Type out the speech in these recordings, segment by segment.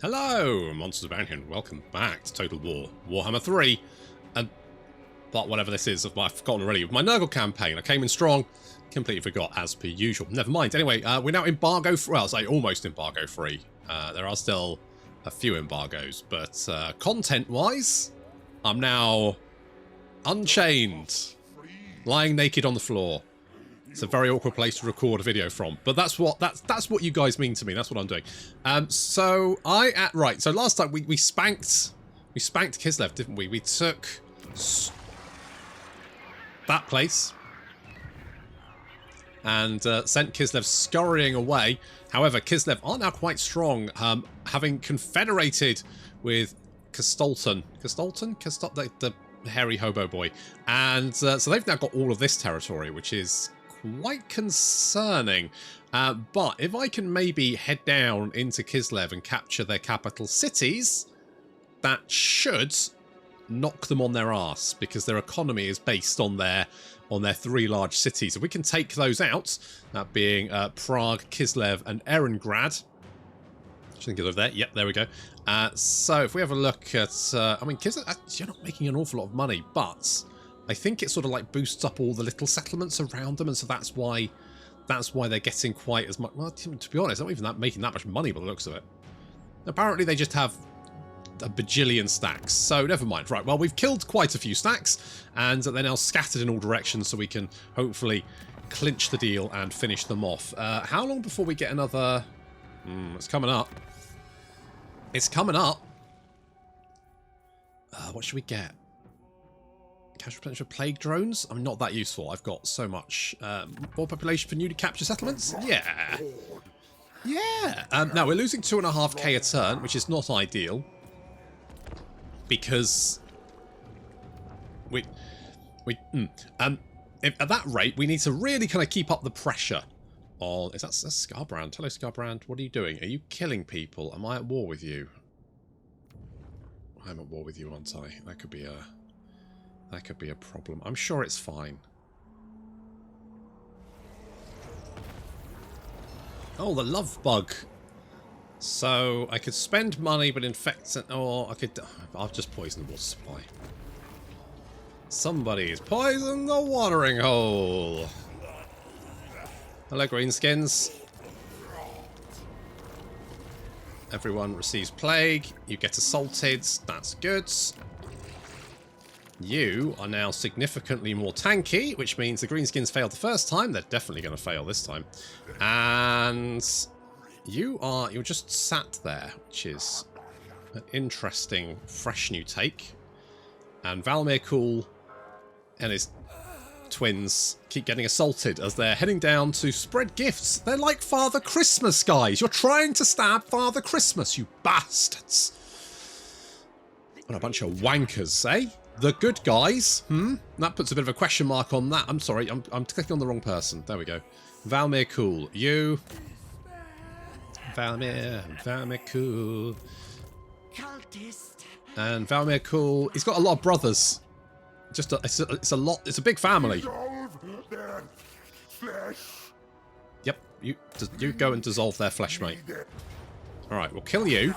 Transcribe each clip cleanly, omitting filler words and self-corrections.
Hello, Monsters of Bounty, and welcome back to Total War Warhammer 3, and but whatever this is, I've forgotten already. With my Nurgle campaign, I came in strong, completely forgot as per usual. Never mind. Anyway, we're now embargo free. Well, I'll say almost embargo free. There are still a few embargoes, but content-wise, I'm now unchained, lying naked on the floor. It's a very awkward place to record a video from, but that's what you guys mean to me. That's what I'm doing. So last time we spanked Kislev, didn't we? We took that place and sent Kislev scurrying away. However, Kislev are now quite strong, having confederated with Kastolton, the hairy hobo boy, and so they've now got all of this territory, which is quite concerning. But if I can maybe head down into Kislev and capture their capital cities, that should knock them on their arse, because their economy is based on their three large cities. If we can take those out, that being Prague, Kislev, and Erengrad. I think over there. Yep, there we go. So if we have a look at, I mean, Kislev, you're not making an awful lot of money, but I think it sort of like boosts up all the little settlements around them, and so that's why they're getting quite as much. Well, to be honest, they're not even making that much money by the looks of it. Apparently, they just have a bajillion stacks, so never mind. Right, well, we've killed quite a few stacks, and they're now scattered in all directions, so we can hopefully clinch the deal and finish them off. How long before we get another? It's coming up. It's coming up. What should we get? Casual potential plague drones? I'm not that useful. I've got so much more population for newly captured settlements. Yeah. Now we're losing 2.5k a turn, which is not ideal, because at that rate we need to really kind of keep up the pressure on. That's Scarbrand. Hello, Scarbrand. What are you doing? Are you killing people? Am I at war with you? I'm at war with you, aren't I? That could be a problem. I'm sure it's fine. Oh, the love bug. So I could spend money but infect it, or I could. I'll just poison the water supply. Somebody's poisoned the watering hole. Hello, Greenskins. Everyone receives plague. You get assaulted. That's good. You are now significantly more tanky, which means the Greenskins failed the first time. They're definitely going to fail this time. And you're just sat there, which is an interesting, fresh new take. And Valmir Cool and his twins keep getting assaulted as they're heading down to spread gifts. They're like Father Christmas, guys. You're trying to stab Father Christmas, you bastards. What a bunch of wankers, eh? The good guys? That puts a bit of a question mark on that. I'm sorry, I'm clicking on the wrong person. There we go. Valmir Cool. You. Valmir Cool. And Valmir Cool. He's got a lot of brothers. It's a lot. It's a big family. Yep. You go and dissolve their flesh, mate. All right, we'll kill you.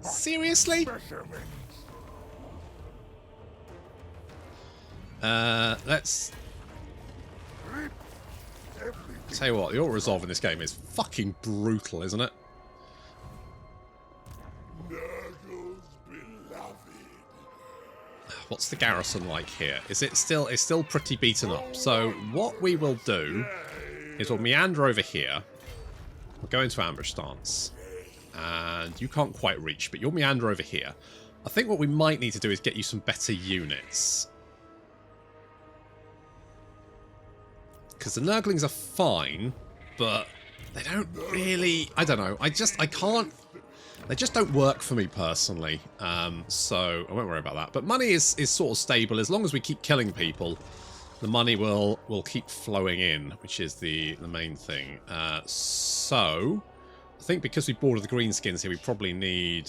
Seriously? Let's tell you what, the auto resolve in this game is fucking brutal, isn't it? What's the garrison like here? It's still pretty beaten up. So what we will do is we'll meander over here. We'll go into ambush stance. And you can't quite reach, but you'll meander over here. I think what we might need to do is get you some better units. Because the Nurglings are fine, but they don't really. I don't know. I can't. They just don't work for me personally. So I won't worry about that. But money is sort of stable as long as we keep killing people. The money will keep flowing in, which is the main thing. So I think because we boarded the Greenskins here, we probably need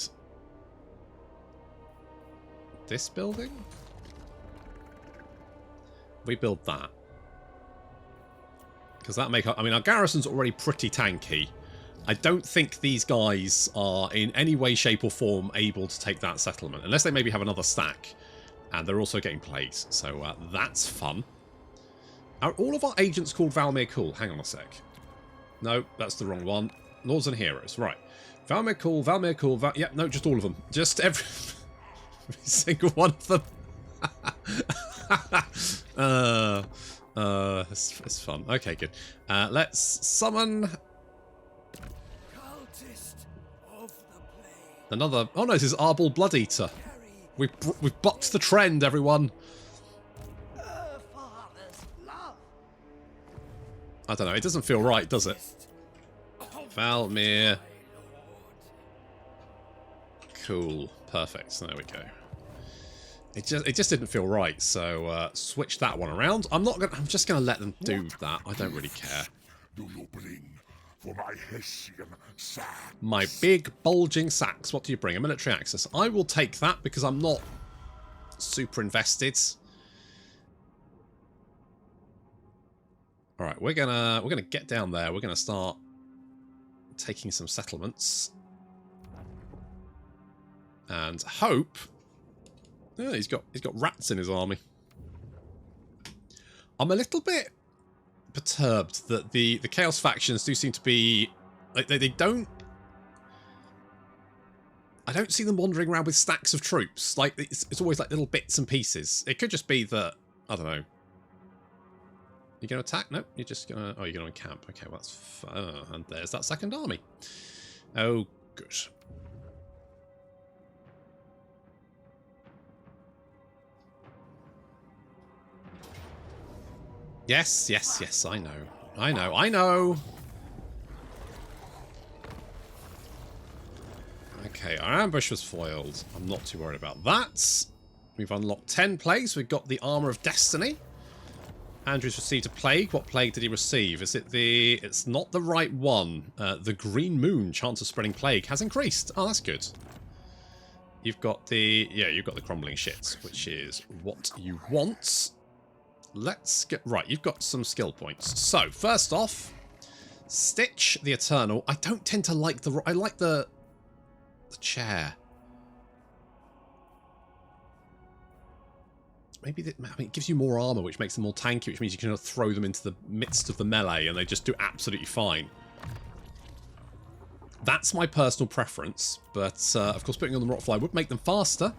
this building. We build that. Because that make, I mean, our garrison's already pretty tanky. I don't think these guys are in any way, shape or form able to take that settlement. Unless they maybe have another stack. And they're also getting plagues. So that's fun. Are all of our agents called Valmir Cool? Hang on a sec. No, that's the wrong one. Lords and Heroes. Right. Valmir Cool, Valmir Cool, yeah, no, just all of them. Just every single one of them. It's fun. Okay, good. Let's summon another. Oh no, this is Arbol Blood Eater. We've bucked the trend, everyone. I don't know. It doesn't feel right, does it? Valmir. Cool. Perfect. So there we go. It just didn't feel right, so switch that one around. I'm just gonna let them do that. I don't really care. Do you bring for my Hessian sacks? My big bulging sacks. What do you bring? A military access. I will take that because I'm not super invested. All right, we're gonna get down there. We're gonna start taking some settlements and hope. Yeah, he's got rats in his army. I'm a little bit perturbed that the Chaos factions do seem to be like they don't. I don't see them wandering around with stacks of troops. Like it's always like little bits and pieces. It could just be that I don't know. You're going to attack? No, you're just going to... Oh, you're going to encamp. Okay, well, that's... and there's that second army. Oh, good. Yes, yes, yes, I know. I know, I know! Okay, our ambush was foiled. I'm not too worried about that. We've unlocked 10 plagues. We've got the Armour of Destiny. Andrew's received a plague. What plague did he receive? Is it the... It's not the right one. The Green Moon chance of spreading plague has increased. Oh, that's good. You've got the... Yeah, you've got the Crumbling Shits, which is what you want. Let's get... Right, you've got some skill points. So, first off, Stitch the Eternal. I don't tend to like the... I like the chair. Maybe it gives you more armor, which makes them more tanky, which means you can throw them into the midst of the melee and they just do absolutely fine. That's my personal preference, but of course putting on the Rotfly would make them faster.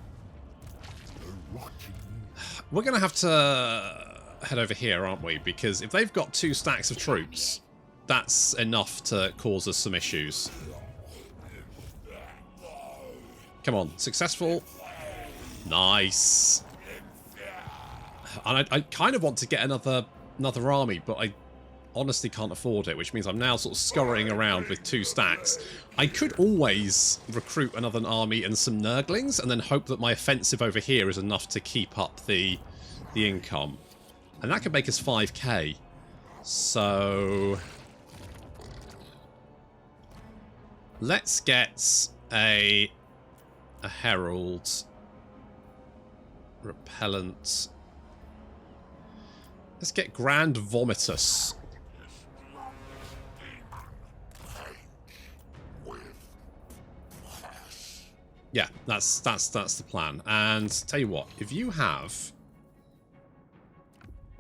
We're going to have to head over here, aren't we? Because if they've got 2 stacks of troops, that's enough to cause us some issues. Come on, successful. Nice. And I kind of want to get another army, but I honestly can't afford it, which means I'm now sort of scurrying around with 2 stacks. I could always recruit another army and some Nurglings, and then hope that my offensive over here is enough to keep up the income. And that could make us 5k. So... let's get a Herald. Repellent. Let's get Grand Vomitus. Yeah, that's the plan. And tell you what, if you have...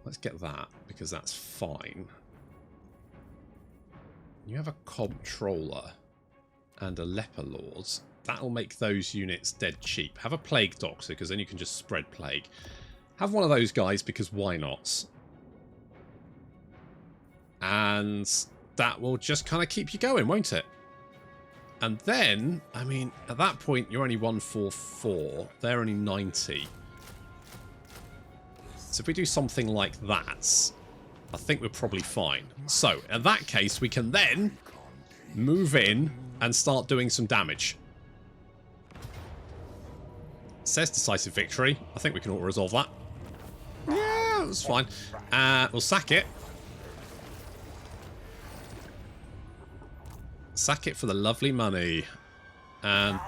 Let's get that, because that's fine. You have a Comptroller and a Leper Lord. That'll make those units dead cheap. Have a Plague Doctor, because then you can just spread plague. Have one of those guys, because why not? And that will just kind of keep you going, won't it? And then, I mean, at that point, you're only 144. They're only 90. So if we do something like that, I think we're probably fine. So, in that case, we can then move in and start doing some damage. It says decisive victory. I think we can auto-resolve that. Yeah, that's fine. We'll sack it. Sack it for the lovely money. And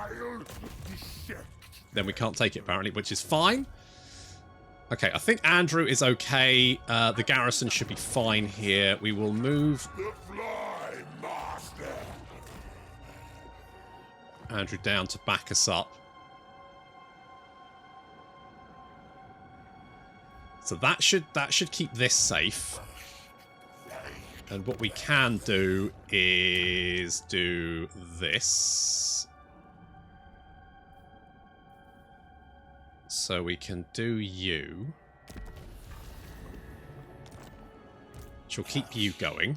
then we can't take it, apparently, which is fine. Okay, I think Andrew is okay. The garrison should be fine here. We will move... Andrew down to back us up. So that should keep this safe. And what we can do is do this. So we can do you. Which will keep you going.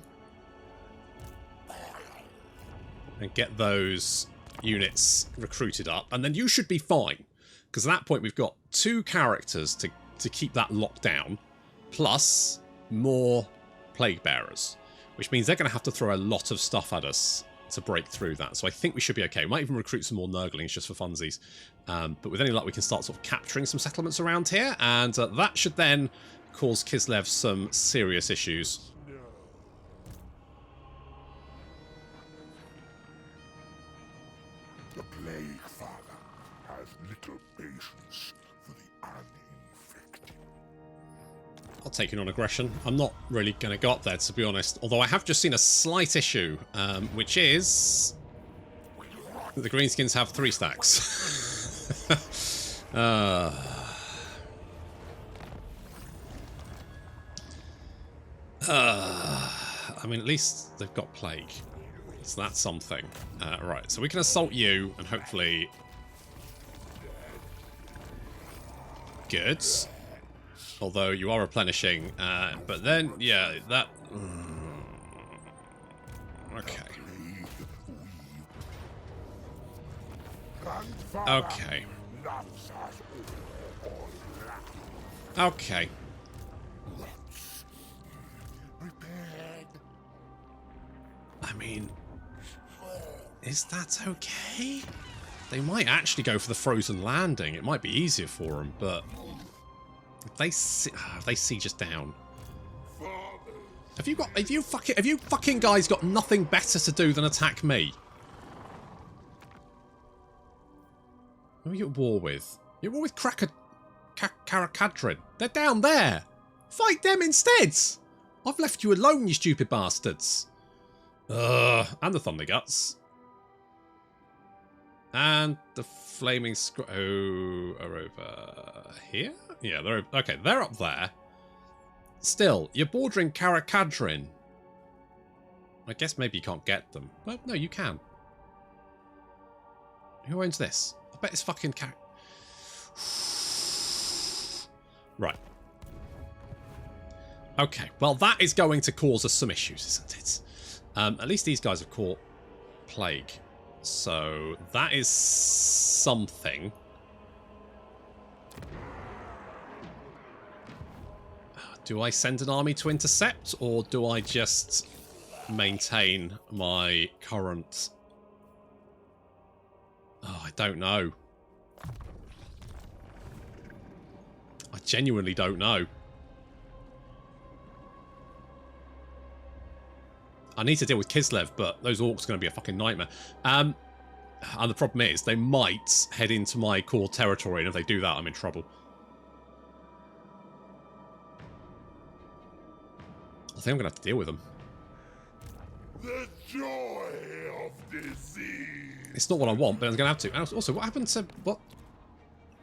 And get those units recruited up. And then you should be fine. Because at that point we've got 2 characters to keep that locked down. Plus more plague bearers. Which means they're going to have to throw a lot of stuff at us to break through that. So I think we should be okay. We might even recruit some more Nurglings just for funsies. But with any luck, we can start sort of capturing some settlements around here. And that should then cause Kislev some serious issues. The Plaguefather has little patience for the uninfected. I'll take it on aggression. I'm not really going to go up there, to be honest. Although I have just seen a slight issue, which is that the Greenskins have 3 stacks. I mean, at least they've got plague. So that's something. Right, so we can assault you, and hopefully... Good. Although you are replenishing, but then, yeah, that... Okay. Okay. Okay. I mean... Is that okay? They might actually go for the frozen landing. It might be easier for them, but... If they siege us down. Have you fucking guys got nothing better to do than attack me? Who are you at war with? You're at war with Karakadrin. They're down there. Fight them instead. I've left you alone, you stupid bastards. And the Thunderguts. And the Flaming Scroll are over here? Yeah, they're okay, they're up there. Still, you're bordering Karakadrin. I guess maybe you can't get them. Well, no, you can. Who owns this? I bet it's fucking Right. Okay, well that is going to cause us some issues, isn't it? At least these guys have caught plague. So that is something. Do I send an army to intercept, or do I just maintain my current... Oh, I don't know. I genuinely don't know. I need to deal with Kislev, but those orcs are going to be a fucking nightmare. And the problem is, they might head into my core territory, and if they do that, I'm in trouble. I think I'm going to have to deal with them. The joy of disease. It's not what I want, but I'm going to have to. And also, what happened to... What?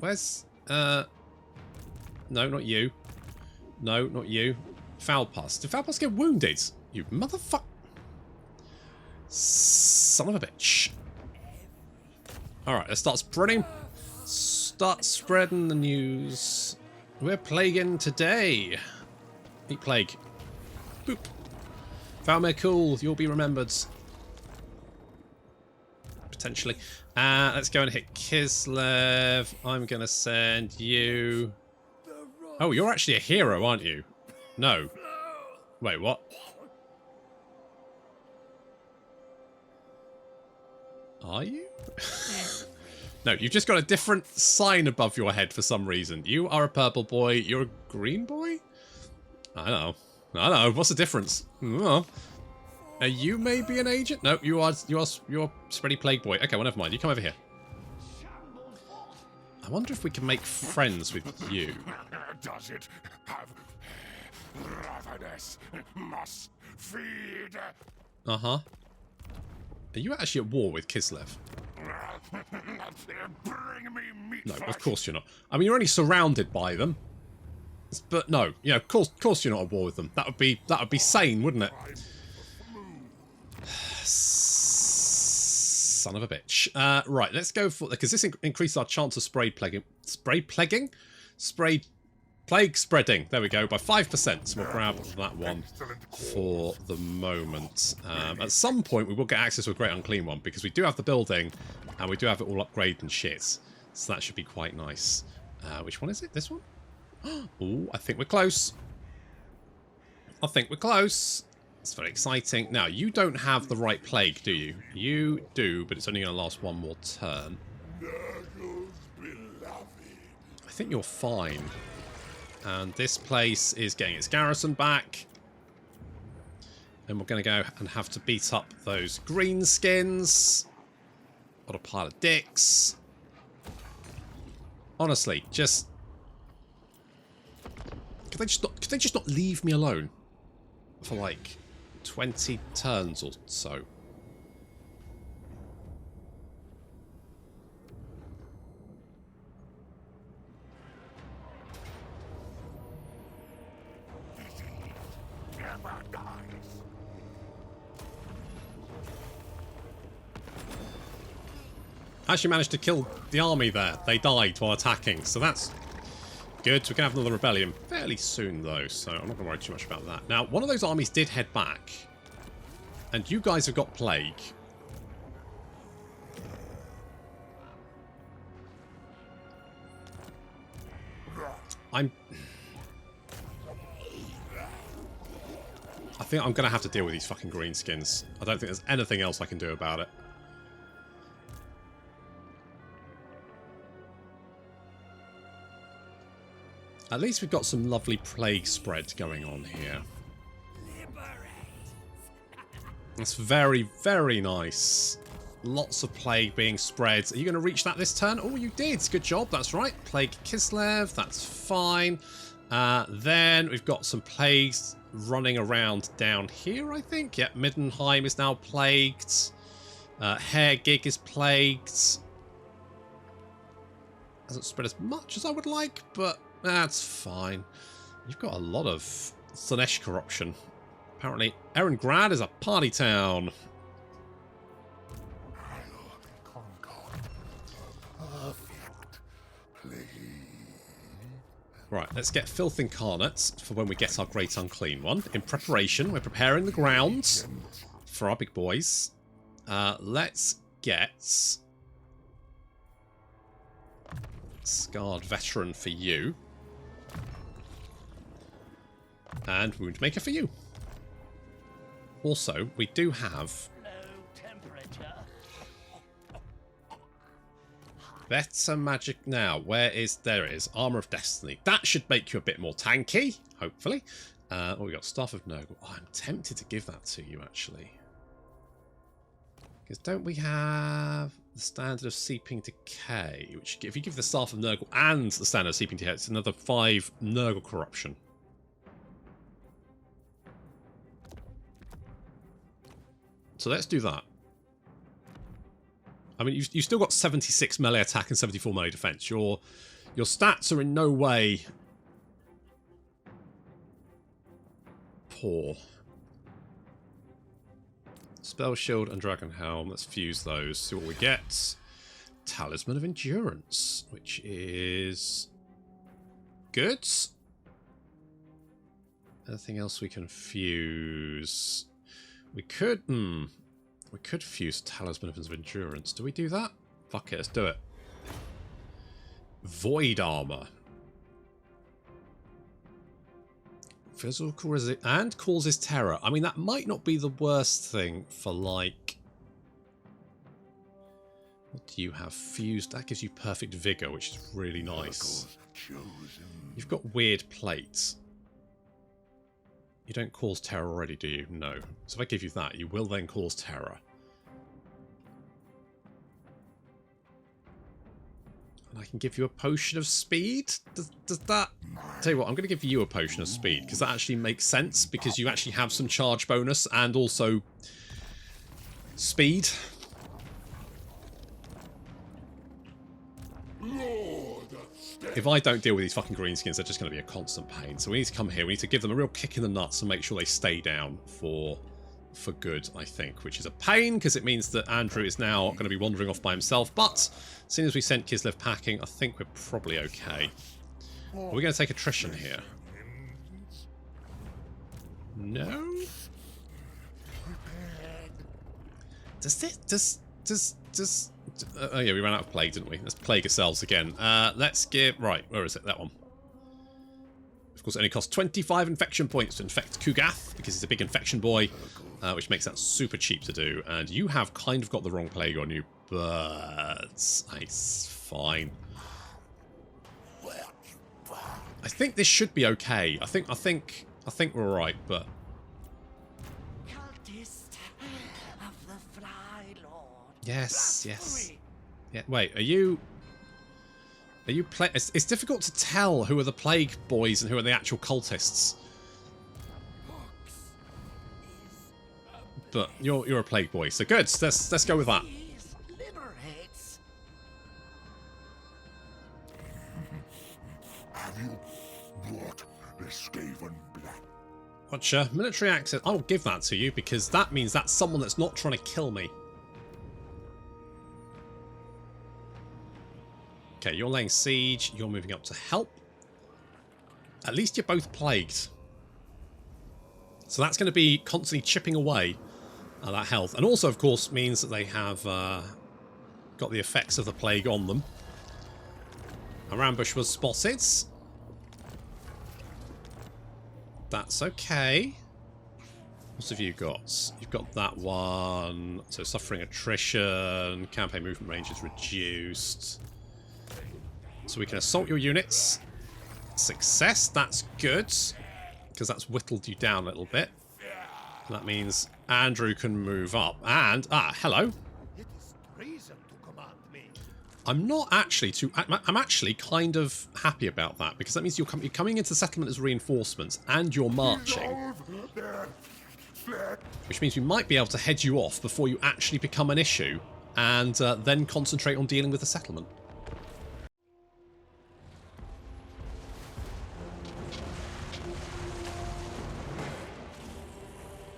Where's... No, not you. No, not you. Foulpus. Did Foulpus get wounded? You motherfucker. Son of a bitch. Alright, let's start spreading. Start spreading the news. We're plaguing today. Eat plague. Boop. Foulmare cool. You'll be remembered. Potentially. Let's go and hit Kislev. I'm going to send you... Oh, you're actually a hero, aren't you? No. Wait, what? Are you? No, you've just got a different sign above your head for some reason. You are a purple boy. You're a green boy? I know. I know. What's the difference? Oh. Are you maybe an agent? No, you're spready plague boy. Okay, well, never mind. You come over here. I wonder if we can make friends with you. Does it have ravenous must feed? Uh-huh. Are you actually at war with Kislev? Bring me meat No, flesh. of course you're not. I mean, you're only surrounded by them. But no, you know, of course you're not at war with them. That would be sane, wouldn't it? Son of a bitch. Right, let's go for, because this increases our chance of plague spreading. There we go, by 5%. So we'll grab that one for the moment. At some point, we will get access to a Great Unclean one because we do have the building and we do have it all upgraded and shit. So that should be quite nice. Which one is it? This one? Oh, I think we're close. I think we're close. It's very exciting. Now, you don't have the right plague, do you? You do, but it's only going to last one more turn. I think you're fine. And this place is getting its garrison back. And we're going to go and have to beat up those Greenskins. What a pile of dicks. Honestly, just... Could they just not leave me alone? For like 20 turns or so. I actually managed to kill the army there. They died while attacking, so that's good. We're going to have another rebellion fairly soon, though, so I'm not going to worry too much about that. Now, one of those armies did head back, and you guys have got plague. I think I'm going to have to deal with these fucking Greenskins. I don't think there's anything else I can do about it. At least we've got some lovely plague spread going on here. That's very, very nice. Lots of plague being spread. Are you going to reach that this turn? Oh, you did. Good job. That's right. Plague Kislev. That's fine. Then we've got some plagues running around down here, I think. Yep, Middenheim is now plagued. Hairgig is plagued. Hasn't spread as much as I would like, but that's fine. You've got a lot of Slanesh corruption. Apparently, Erengrad is a party town. Right, let's get Filth Incarnates for when we get our Great Unclean one. In preparation, we're preparing the ground for our big boys. Let's get Scarred Veteran for you. And Woundmaker for you. Also, we do have better magic now. There is Armor of Destiny. That should make you a bit more tanky, hopefully. Oh, we got Staff of Nurgle. Oh, I'm tempted to give that to you, actually. Because don't we have the Standard of Seeping Decay? Which, if you give the Staff of Nurgle and the Standard of Seeping Decay, it's another 5 Nurgle corruption. So let's do that. I mean, you've still got 76 melee attack and 74 melee defense. Your stats are in no way poor. Spell Shield and Dragon Helm. Let's fuse those. See what we get. Talisman of Endurance, which is good. Anything else we can fuse? We could fuse Talisman of Endurance. Do we do that? Fuck it, let's do it. Void Armor. Physical resist and causes terror. I mean, that might not be the worst thing for, like... What do you have? Fused. That gives you perfect vigor, which is really nice. You've got weird plates. You don't cause terror already, do you? No. So if I give you that, you will then cause terror. And I can give you a potion of speed? Does that... Tell you what, I'm going to give you a potion of speed, because that actually makes sense, because you actually have some charge bonus and also speed. If I don't deal with these fucking greenskins, they're just going to be a constant pain. So we need to come here. We need to give them a real kick in the nuts and make sure they stay down for good, I think. Which is a pain, because it means that Andrew is now going to be wandering off by himself. But as soon as we sent Kislev packing, I think we're probably okay. Are we going to take attrition here? No? Oh yeah, we ran out of plague, didn't we? Let's plague ourselves again. Let's give... Right, where is it? That one. Of course, it only costs 25 infection points to infect Kugath, because he's a big infection boy, which makes that super cheap to do. And you have kind of got the wrong plague on you, but it's fine. I think this should be okay. I think we're alright, but... Yes, yes. Yeah, wait, are you it's difficult to tell who are the plague boys and who are the actual cultists. But you're a plague boy, so good. Let's go with that. Have you brought the Skaven black? Watcher, military access. I'll give that to you because that means that's someone that's not trying to kill me. Okay, you're laying siege, you're moving up to help. At least you're both plagued. So that's going to be constantly chipping away at that health. And also, of course, means that they have got the effects of the plague on them. Our ambush was spotted. That's okay. What have you got? You've got that one. So suffering attrition, campaign movement range is reduced. So we can assault your units. Success, that's good. Because that's whittled you down a little bit. And that means Andrew can move up. And, hello. It is treason to command me. I'm not actually I'm actually kind of happy about that. Because that means you're coming into the settlement as reinforcements. And you're marching. Which means we might be able to head you off before you actually become an issue. And then concentrate on dealing with the settlement.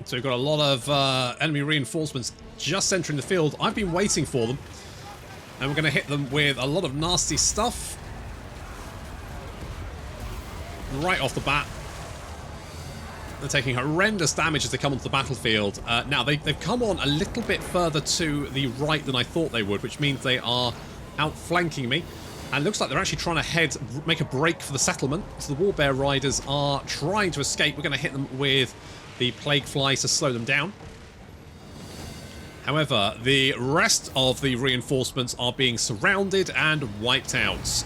So we've got a lot of enemy reinforcements just entering the field. I've been waiting for them. And we're going to hit them with a lot of nasty stuff. Right off the bat. They're taking horrendous damage as they come onto the battlefield. Now, they've come on a little bit further to the right than I thought they would, which means they are outflanking me. And it looks like they're actually trying to make a break for the settlement. So the Warbear Riders are trying to escape. We're going to hit them with the Plague Flies to slow them down. However, the rest of the reinforcements are being surrounded and wiped out.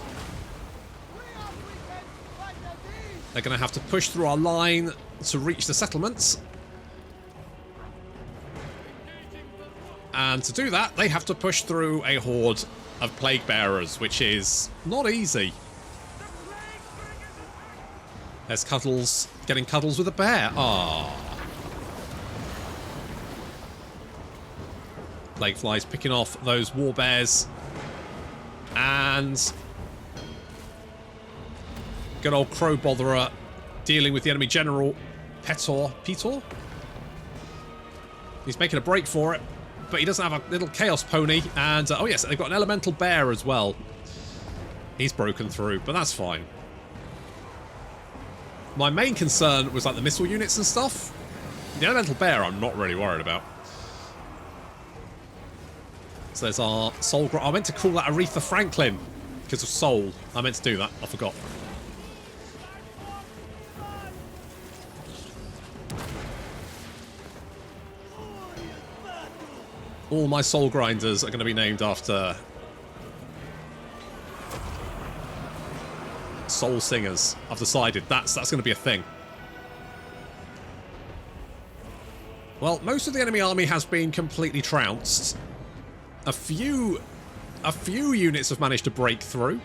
They're going to have to push through our line to reach the settlements. And to do that, they have to push through a horde of Plague Bearers, which is not easy. There's Cuddles getting cuddles with a bear. Ah. Plague Flies picking off those war bears. And good old Crow Botherer dealing with the enemy general Petor. He's making a break for it, but he doesn't have a little chaos pony. And oh yes, they've got an elemental bear as well. He's broken through, but that's fine. My main concern was like the missile units and stuff. The elemental bear I'm not really worried about. So there's our soul. I meant to call that Aretha Franklin because of soul. I meant to do that. I forgot. All my soul grinders are going to be named after soul singers. I've decided that's going to be a thing. Well, most of the enemy army has been completely trounced. A few units have managed to break through.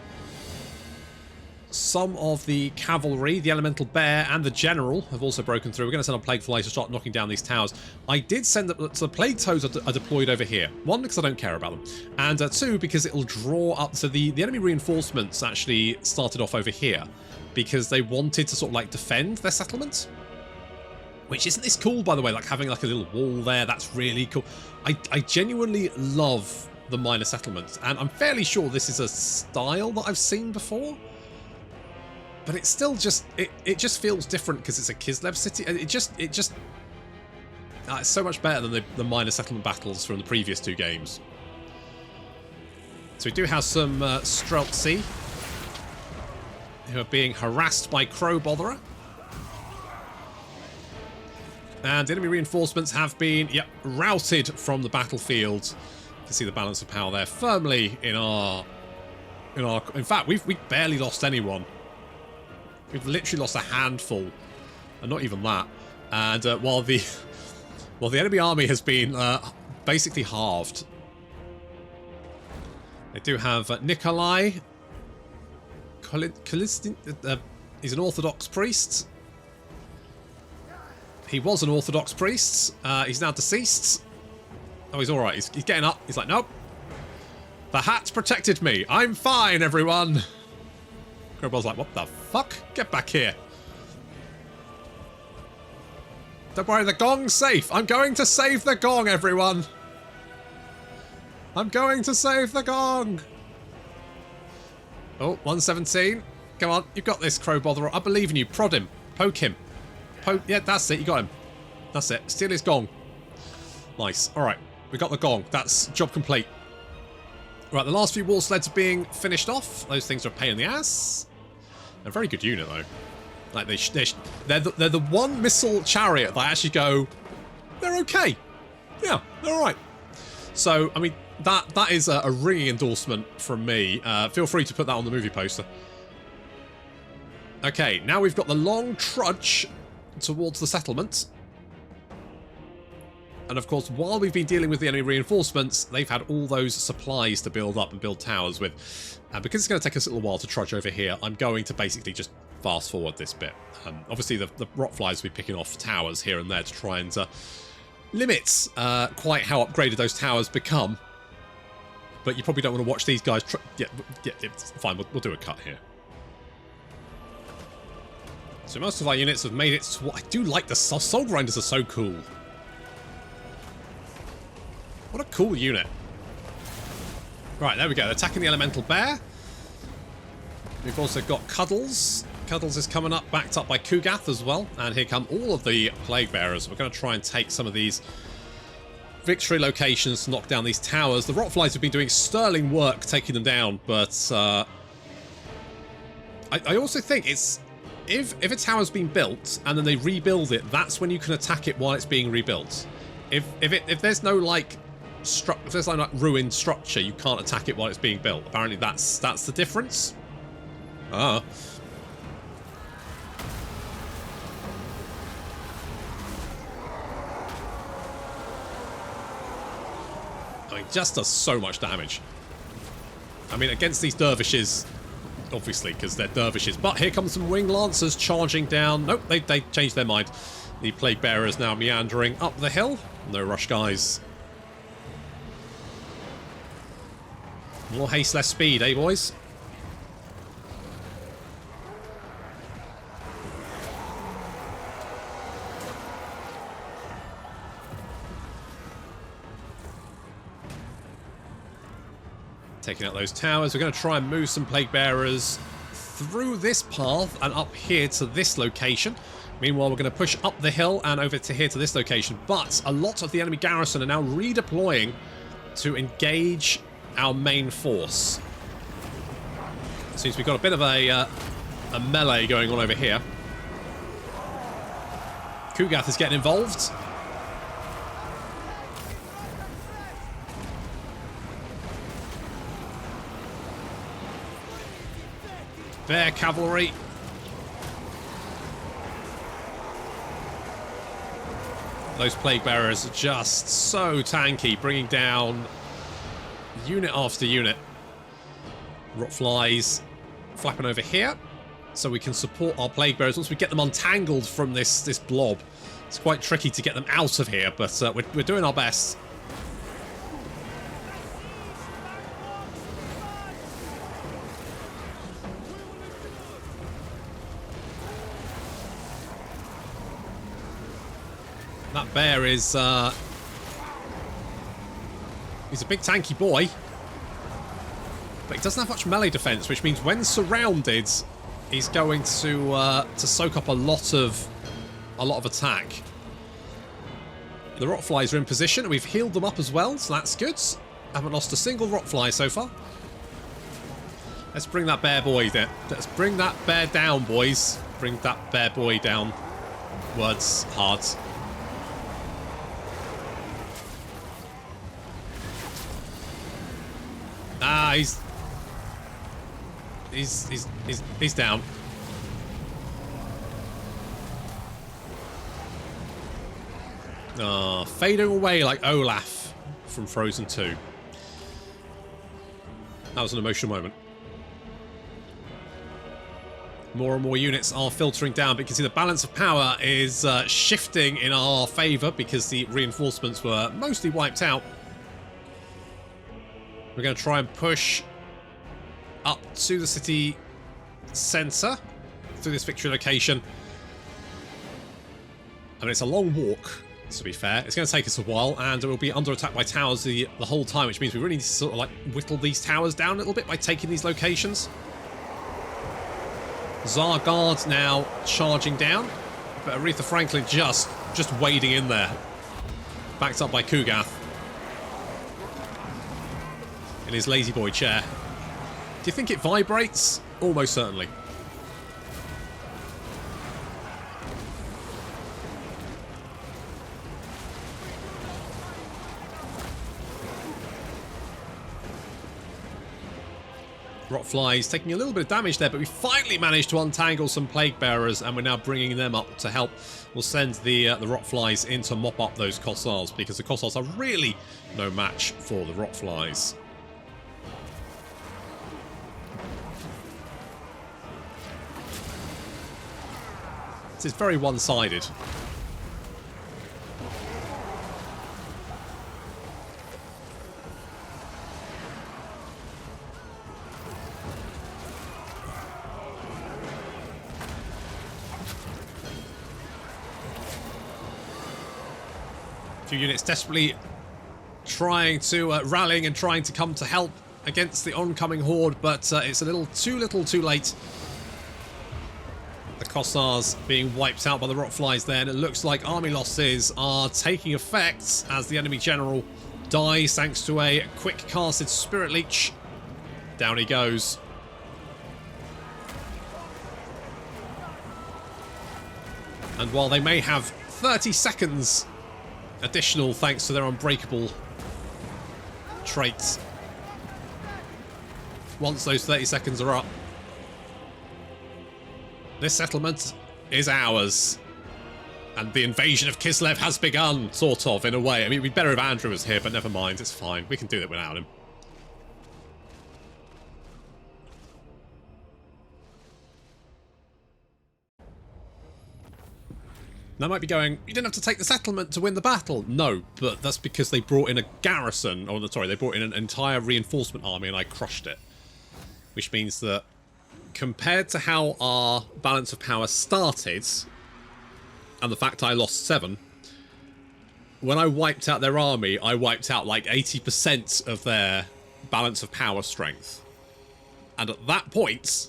some of the cavalry, the elemental bear and the general have also broken through. We're going to send a plague fly to start knocking down these towers. I did send the, so the plague toads are deployed over here. One, because I don't care about them, and two, because it'll draw up. So the enemy reinforcements actually started off over here because they wanted to sort of like defend their settlement. Which isn't this cool, by the way? Like having like a little wall there. That's really cool. I genuinely love the minor settlements, and I'm fairly sure this is a style that I've seen before. But it's still just it just feels different because it's a Kislev city. It's so much better than the minor settlement battles from the previous two games. So we do have some Streltsy who are being harassed by Crow Botherer. And enemy reinforcements have been, routed from the battlefield. You can see the balance of power there firmly in our. In fact, we've barely lost anyone. We've literally lost a handful, and not even that. And while the enemy army has been basically halved. They do have Nikolai. He's an Orthodox priest. He was an Orthodox priest. He's now deceased. Oh, he's alright. He's getting up. He's like, nope. The hat protected me. I'm fine, everyone. Crowbar's like, what the fuck? Get back here. Don't worry, the gong's safe. I'm going to save the gong, everyone. I'm going to save the gong. Oh, 117. Come on, you've got this, Crow Botherer. I believe in you. Prod him. Poke him. Yeah, that's it. You got him. That's it. Steal his gong. Nice. All right. We got the gong. That's job complete. Right, the last few wall sleds are being finished off. Those things are a pain in the ass. A very good unit, though. Like, they're the one missile chariot that I actually go, they're okay. Yeah, they're all right. So, I mean, that is a ringing endorsement from me. Feel free to put that on the movie poster. Okay, now we've got the long trudge towards the settlement. And of course, while we've been dealing with the enemy reinforcements, they've had all those supplies to build up and build towers with. And because it's going to take us a little while to trudge over here, I'm going to basically just fast forward this bit. Obviously, the Rotflies will be picking off towers here and there to try and limit quite how upgraded those towers become. But you probably don't want to watch these guys... Yeah, it's fine, we'll do a cut here. So most of our units have made it to what I do like. The Soul Grinders are so cool. What a cool unit. Right, there we go. They're attacking the Elemental Bear. We've also got Cuddles. Cuddles is coming up, backed up by Kugath as well. And here come all of the Plague Bearers. We're going to try and take some of these victory locations to knock down these towers. The Rotflies have been doing sterling work taking them down, but I also think it's... If a tower's been built and then they rebuild it, that's when you can attack it while it's being rebuilt. If there's no like if there's like ruined structure, you can't attack it while it's being built. Apparently that's the difference. Ah. I mean, just does so much damage. I mean, against these dervishes, obviously, because they're dervishes. But here comes some wing lancers charging down. Nope, they changed their mind. The Plague Bearer is now meandering up the hill. No rush, guys. More haste, less speed, eh, boys? Taking out those towers. We're going to try and move some Plague Bearers through this path and up here to this location. Meanwhile, we're going to push up the hill and over to here to this location. But a lot of the enemy garrison are now redeploying to engage our main force. Seems we've got a bit of a melee going on over here. Kugath is getting involved. Bear cavalry. Those Plague Bearers are just so tanky, bringing down unit after unit. Rotflies flapping over here. so we can support our plague bearers once we get them untangled from this blob. It's quite tricky to get them out of here, but we're doing our best. That bear is he's a big tanky boy, but he doesn't have much melee defense, which means when surrounded, he's going to soak up a lot of attack. The rotflies are in position, and we've healed them up as well, so that's good. Haven't lost a single rotfly so far. Let's bring that bear boy down. Let's bring that bear down, boys. Bring that bear boy down. Words hard. Ah, he's down. Ah, fading away like Olaf from Frozen 2. That was an emotional moment. More and more units are filtering down, but you can see the balance of power is shifting in our favour because the reinforcements were mostly wiped out. We're going to try and push up to the city centre through this victory location. I mean, it's a long walk, to be fair. It's going to take us a while, and we'll be under attack by towers the whole time, which means we really need to sort of like whittle these towers down a little bit by taking these locations. Zargard now charging down, but Aretha Franklin just wading in there. Backed up by Kugath in his lazy boy chair. Do you think it vibrates? Almost certainly. Rotflies taking a little bit of damage there, but we finally managed to untangle some plague bearers, and we're now bringing them up to help. We'll send the Rotflies in to mop up those Kossars, because the Kossars are really no match for the Rotflies. This is very one-sided. A few units desperately trying to rallying and trying to come to help against the oncoming horde, but it's a little too late. The Kossars being wiped out by the Rotflies there, and it looks like army losses are taking effect as the enemy general dies thanks to a quick casted Spirit Leech. Down he goes. And while they may have 30 seconds additional thanks to their unbreakable traits, once those 30 seconds are up, this settlement is ours. And the invasion of Kislev has begun, sort of, in a way. I mean, we'd better if Andrew was here, but never mind, it's fine. We can do that without him. Now might be going, you didn't have to take the settlement to win the battle. No, but that's because they brought in a garrison, or sorry, they brought in an entire reinforcement army and I crushed it. Which means that compared to how our balance of power started, and the fact I lost 7, when I wiped out their army, I wiped out like 80% of their balance of power strength. And at that point,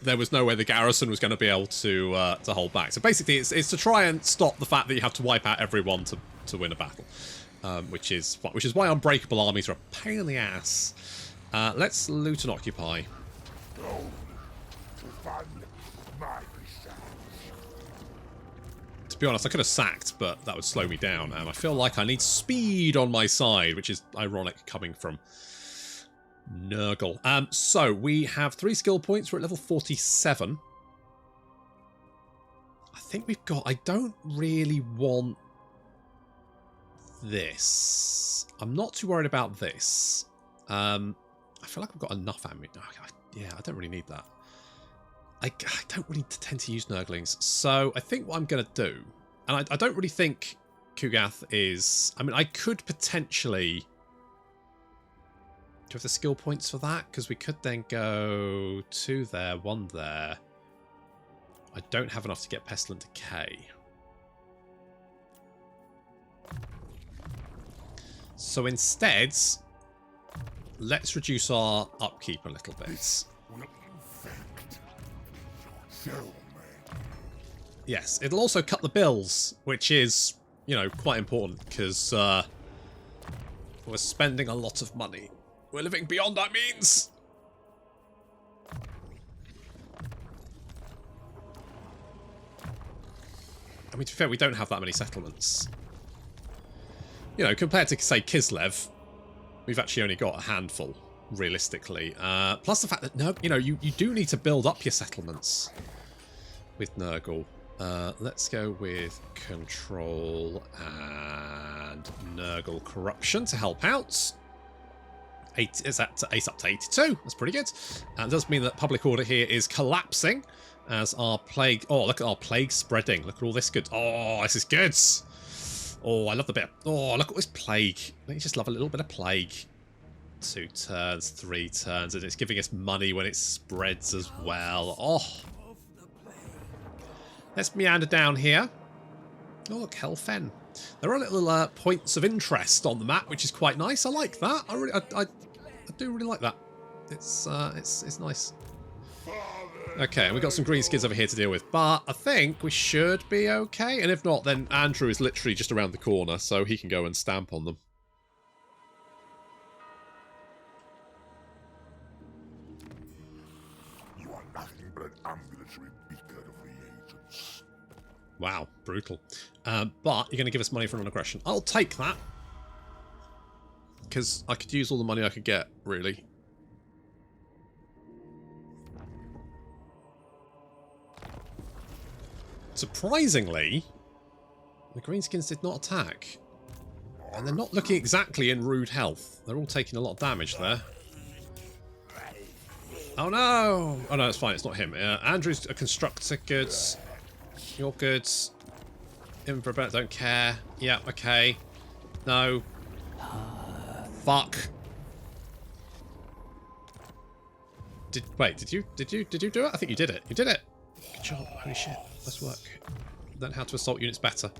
there was no way the garrison was going to be able to hold back. So basically, it's to try and stop the fact that you have to wipe out everyone to win a battle, which is why unbreakable armies are a pain in the ass. Let's loot and occupy. To be honest, I could have sacked, but that would slow me down, and I feel like I need speed on my side, which is ironic coming from Nurgle. So we have 3 skill points. We're at level 47. I think we've got... I don't really want this. I'm not too worried about this. I feel like we've got enough ammo. Yeah, I don't really need that. I don't really tend to use Nurglings, so I think what I'm going to do, and I don't really think Kugath is... I mean, I could potentially... Do we have the skill points for that? Because we could then go 2 there, 1 there. I don't have enough to get Pestilent Decay. So instead, let's reduce our upkeep a little bit. Yes, it'll also cut the bills, which is, you know, quite important because we're spending a lot of money. We're living beyond our means. I mean, to be fair, we don't have that many settlements. You know, compared to, say, Kislev, we've actually only got a handful, realistically. Plus the fact that, no, you know, you do need to build up your settlements with Nurgle. Let's go with Control and Nurgle Corruption to help out. It's at ace up to 82. That's pretty good. And it does mean that public order here is collapsing as our plague... Oh, look at our plague spreading. Look at all this good. Oh, this is good. Oh, I love the bit. Oh, look at this plague. Don't you just love a little bit of plague? 2 turns, 3 turns, and it's giving us money when it spreads as well. Oh. Let's meander down here. Oh, look, Helfen. There are little points of interest on the map, which is quite nice. I like that. I do really like that. It's nice. Okay, we've got some Greenskins over here to deal with, but I think we should be okay. And if not, then Andrew is literally just around the corner, so he can go and stamp on them. You are nothing but an ambulatory beaker of reagents. Wow, brutal. But you're going to give us money for non-aggression. I'll take that. Because I could use all the money I could get, really. Surprisingly, the Greenskins did not attack. And they're not looking exactly in rude health. They're all taking a lot of damage there. Oh no! Oh no, it's fine, it's not him. Andrew's a constructor, good. You're good. Infrared, don't care. Yeah, okay. No. Fuck. Wait, did you do it? I think you did it. You did it. Good job. Holy shit. Nice work. Learn how to assault units better.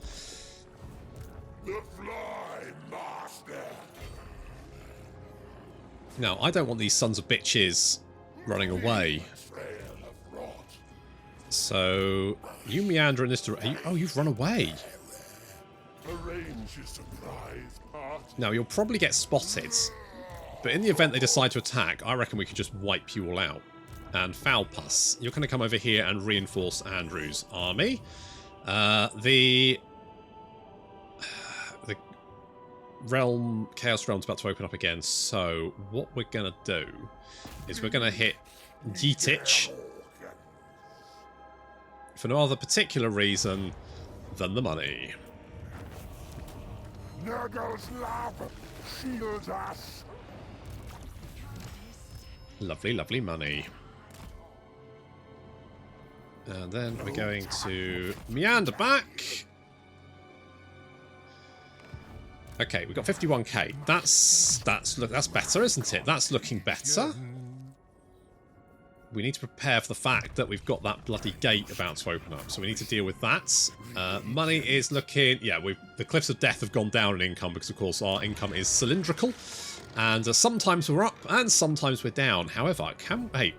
The fly master. Now, I don't want these sons of bitches running away. So, you meander in this direction. Oh, you've run away. Arrange your surprise party. Now, you'll probably get spotted. But in the event they decide to attack, I reckon we could just wipe you all out. And Foulpuss, you're going to come over here and reinforce Andrew's army. The Chaos Realm's about to open up again, so what we're going to do is we're going to hit Yeetich for no other particular reason than the money. Nurgle's love shields us. Lovely, lovely money. And then we're going to meander back. Okay, we've got 51k. That's better, isn't it? That's looking better. We need to prepare for the fact that we've got that bloody gate about to open up, so we need to deal with that. Money is looking... Yeah, the Cliffs of Death have gone down in income because, of course, our income is cylindrical. And sometimes we're up and sometimes we're down. However, wait.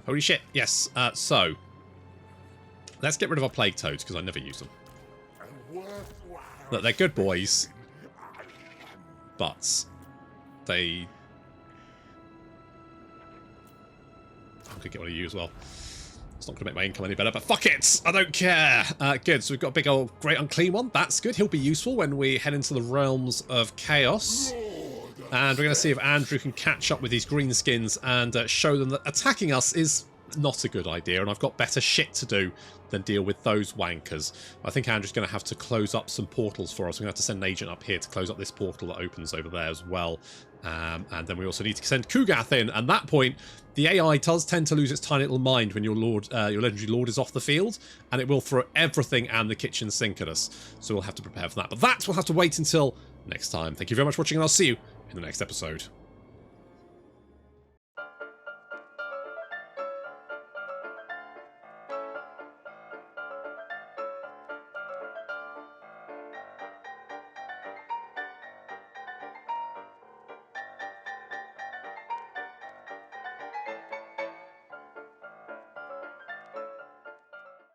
Holy shit, yes. So, let's get rid of our Plague Toads because I never use them. Look, they're good boys. But... I could get one of you as well. It's not going to make my income any better, but fuck it! I don't care! Good, so we've got a big old Great Unclean one. That's good. He'll be useful when we head into the realms of chaos. And we're going to see if Andrew can catch up with these Greenskins and show them that attacking us is not a good idea, and I've got better shit to do than deal with those wankers. I think Andrew's going to have to close up some portals for us. We're going to have to send an agent up here to close up this portal that opens over there as well. And then we also need to send Kugath in. At that point, the AI does tend to lose its tiny little mind when your legendary lord is off the field, and it will throw everything and the kitchen sink at us. So we'll have to prepare for that. But that we'll have to wait until next time. Thank you very much for watching, and I'll see you in the next episode.